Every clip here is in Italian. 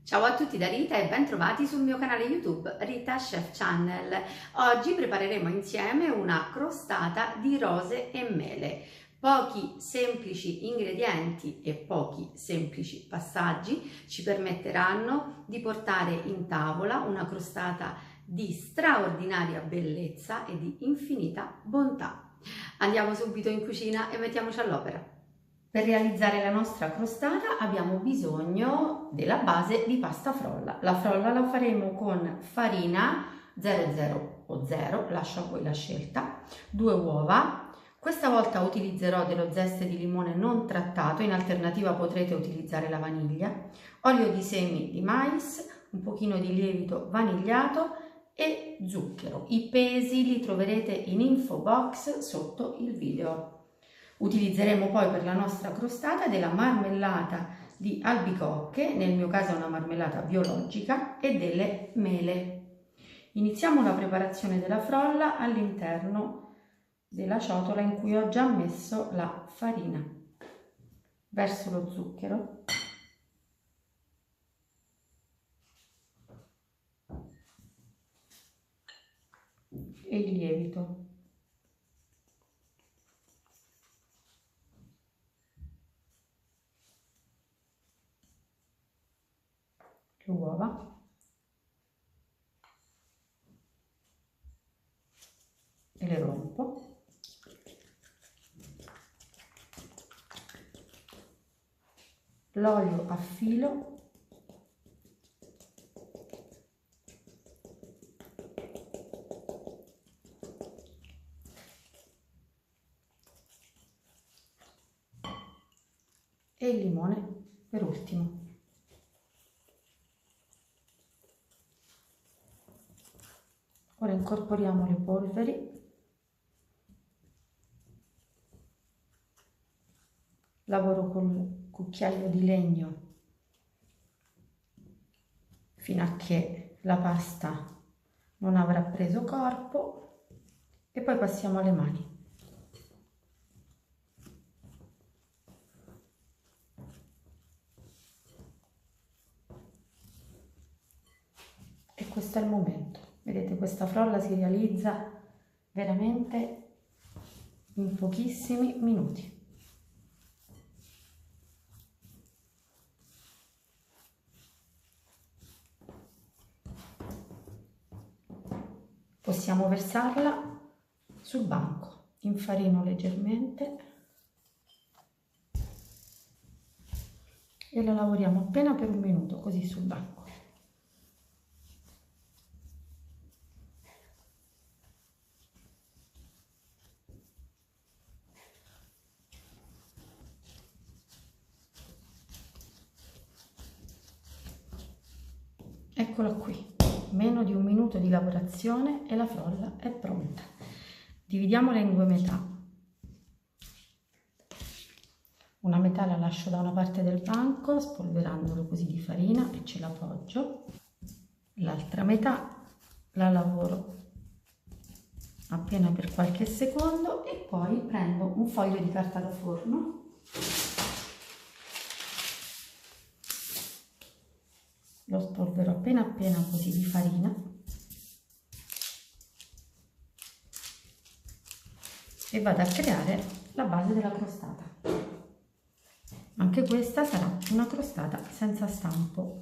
Ciao a tutti da Rita e ben trovati sul mio canale YouTube Rita Chef Channel. Oggi prepareremo insieme una crostata di rose e mele. Pochi semplici ingredienti e pochi semplici passaggi ci permetteranno di portare in tavola una crostata di straordinaria bellezza e di infinita bontà. Andiamo subito in cucina e mettiamoci all'opera. Per realizzare la nostra crostata abbiamo bisogno della base di pasta frolla. La frolla la faremo con farina 00 o 0, lascio a voi la scelta, 2 uova. Questa volta utilizzerò dello zeste di limone non trattato, in alternativa potrete utilizzare la vaniglia, olio di semi di mais, un pochino di lievito vanigliato e zucchero. I pesi li troverete in info box sotto il video. Utilizzeremo poi per la nostra crostata della marmellata di albicocche, nel mio caso è una marmellata biologica, e delle mele. Iniziamo la preparazione della frolla all'interno della ciotola in cui ho già messo la farina. Verso lo zucchero. E il lievito. Le uova. E le rompo. L'olio a filo. E il limone per ultimo. Ora incorporiamo le polveri. Lavoro col cucchiaio di legno fino a che la pasta non avrà preso corpo e poi passiamo alle mani. E questo è il momento. Vedete, questa frolla si realizza veramente in pochissimi minuti. Possiamo versarla sul banco, infarino leggermente e la lavoriamo appena per 1 minuto così sul banco. Eccola qui, meno di 1 minuto di lavorazione e la frolla è pronta. Dividiamola in 2 metà. Una metà la lascio da una parte del banco, spolverandolo così di farina e ce l'appoggio. L'altra metà la lavoro appena per qualche secondo e poi prendo un foglio di carta da forno. Lo spolvero appena così di farina e vado a creare la base della crostata. Anche questa sarà una crostata senza stampo.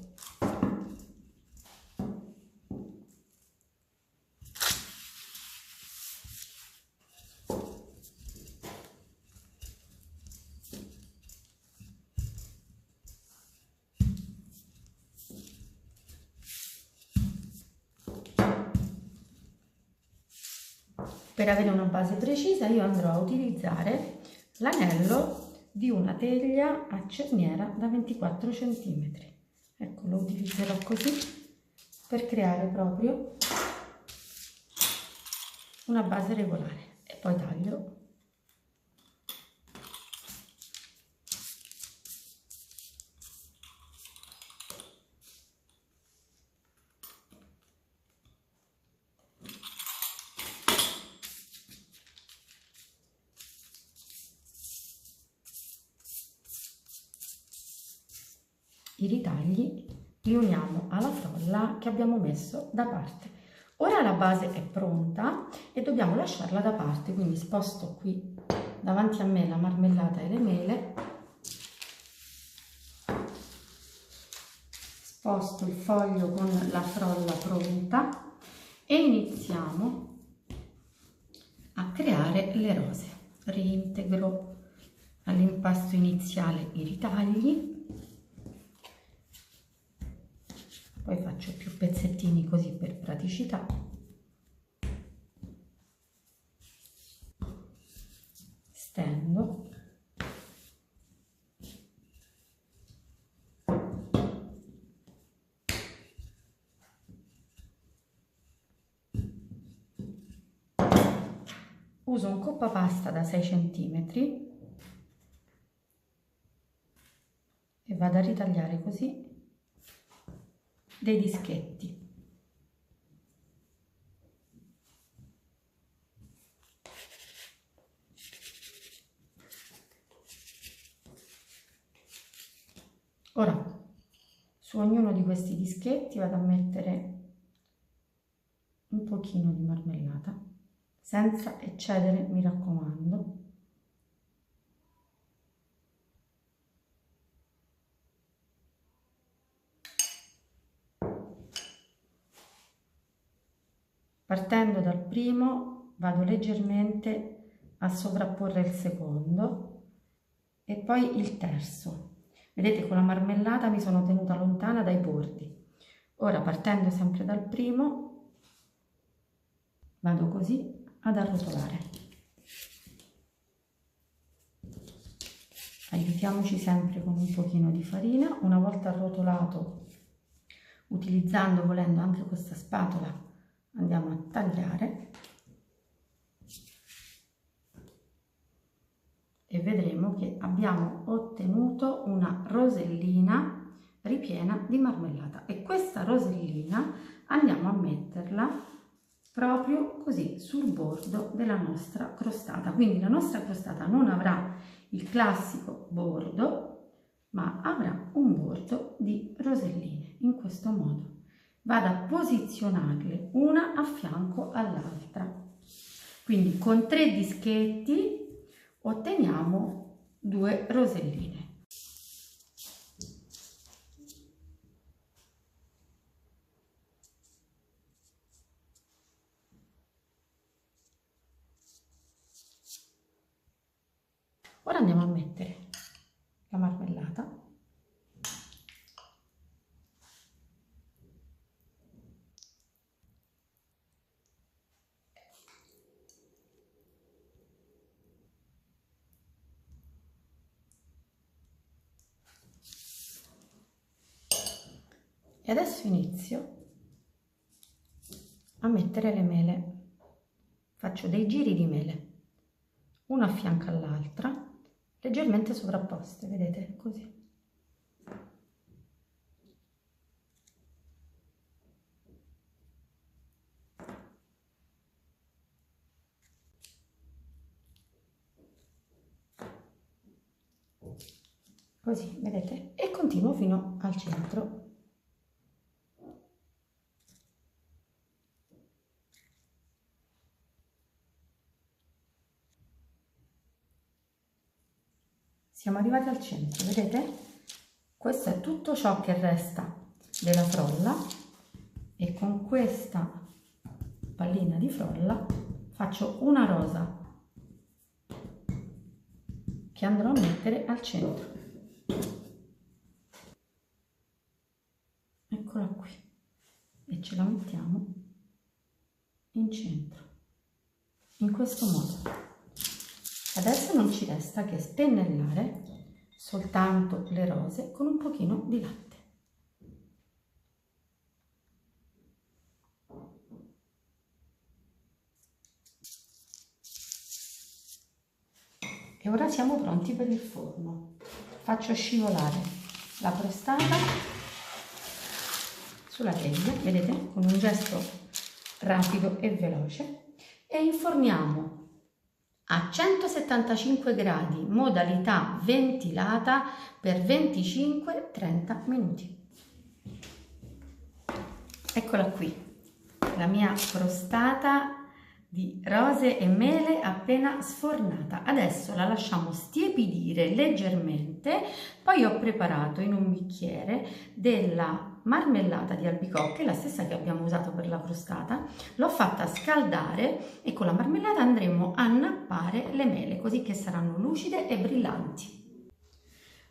Per avere una base precisa io andrò a utilizzare l'anello di una teglia a cerniera da 24 cm. Ecco, lo utilizzerò così per creare proprio una base regolare e poi taglio. I ritagli riuniamo alla frolla che abbiamo messo da parte. Ora la base è pronta e dobbiamo lasciarla da parte, quindi sposto qui davanti a me la marmellata e le mele, sposto il foglio con la frolla pronta e iniziamo a creare le rose. Reintegro all'impasto iniziale i ritagli, poi faccio più pezzettini così per praticità. Stendo. Uso un coppa pasta da 6 cm e vado a ritagliare così dei dischetti. Ora su ognuno di questi dischetti vado a mettere un pochino di marmellata, senza eccedere, mi raccomando. Partendo dal primo vado leggermente a sovrapporre il secondo e poi il terzo. Vedete, con la marmellata mi sono tenuta lontana dai bordi. Ora, partendo sempre dal primo, vado così ad arrotolare. Aiutiamoci sempre con un pochino di farina. Una volta arrotolato, utilizzando, volendo, anche questa spatola, andiamo a tagliare e vedremo che abbiamo ottenuto una rosellina ripiena di marmellata, e questa rosellina andiamo a metterla proprio così sul bordo della nostra crostata. Quindi la nostra crostata non avrà il classico bordo, ma avrà un bordo di roselline. In questo modo vado a posizionarle una a fianco all'altra. Quindi con 3 dischetti otteniamo 2 roselline. Ora andiamo a mettere la marmellata . E adesso inizio a mettere le mele. Faccio dei giri di mele, una a fianco all'altra, leggermente sovrapposte, vedete, così. Così, vedete? E continuo fino al centro. Siamo arrivati al centro, vedete? Questo è tutto ciò che resta della frolla, e con questa pallina di frolla faccio una rosa che andrò a mettere al centro. Eccola qui, e ce la mettiamo in centro, in questo modo. Adesso non ci resta che spennellare soltanto le rose con un pochino di latte. E ora siamo pronti per il forno. Faccio scivolare la crostata sulla teglia, vedete, con un gesto rapido e veloce, e inforniamo a 175 gradi, modalità ventilata, per 25-30 minuti. Eccola qui, la mia crostata di rose e mele appena sfornata. Adesso la lasciamo stiepidire leggermente, poi ho preparato in un bicchiere della marmellata di albicocche, la stessa che abbiamo usato per la crostata, l'ho fatta scaldare e con la marmellata andremo a nappare le mele così che saranno lucide e brillanti.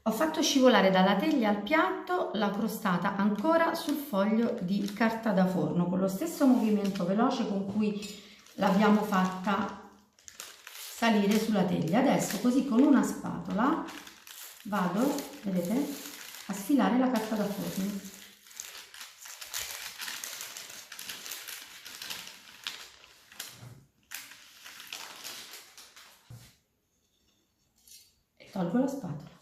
Ho fatto scivolare dalla teglia al piatto la crostata ancora sul foglio di carta da forno con lo stesso movimento veloce con cui l'abbiamo fatta salire sulla teglia. Adesso così con una spatola vado, vedete, a sfilare la carta da forno. E tolgo la spatola.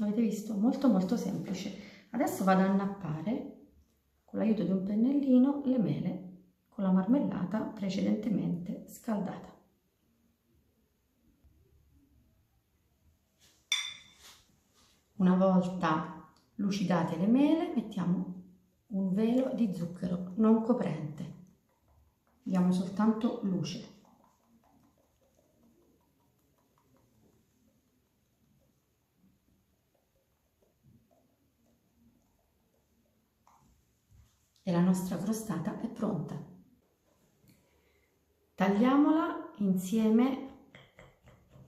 Avete visto? Molto semplice. Adesso vado a nappare con l'aiuto di un pennellino le mele con la marmellata precedentemente scaldata. Una volta lucidate le mele mettiamo un velo di zucchero non coprente, diamo soltanto luce. E la nostra crostata è pronta. Tagliamola insieme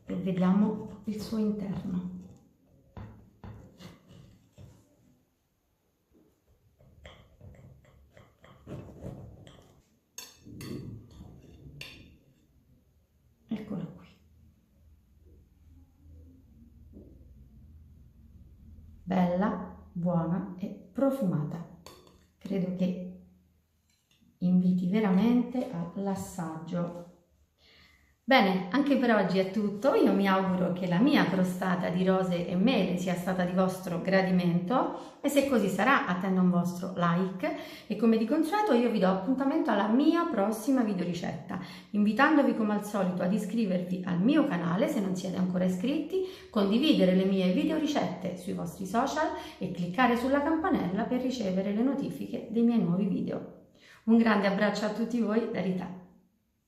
e vediamo il suo interno. Eccola qui. Bella, buona e profumata. Credo che inviti veramente all'assaggio. Bene, anche per oggi è tutto. Io mi auguro che la mia crostata di rose e mele sia stata di vostro gradimento e se così sarà attendo un vostro like e come di consueto io vi do appuntamento alla mia prossima videoricetta, invitandovi come al solito ad iscrivervi al mio canale se non siete ancora iscritti, condividere le mie videoricette sui vostri social e cliccare sulla campanella per ricevere le notifiche dei miei nuovi video. Un grande abbraccio a tutti voi da Rita.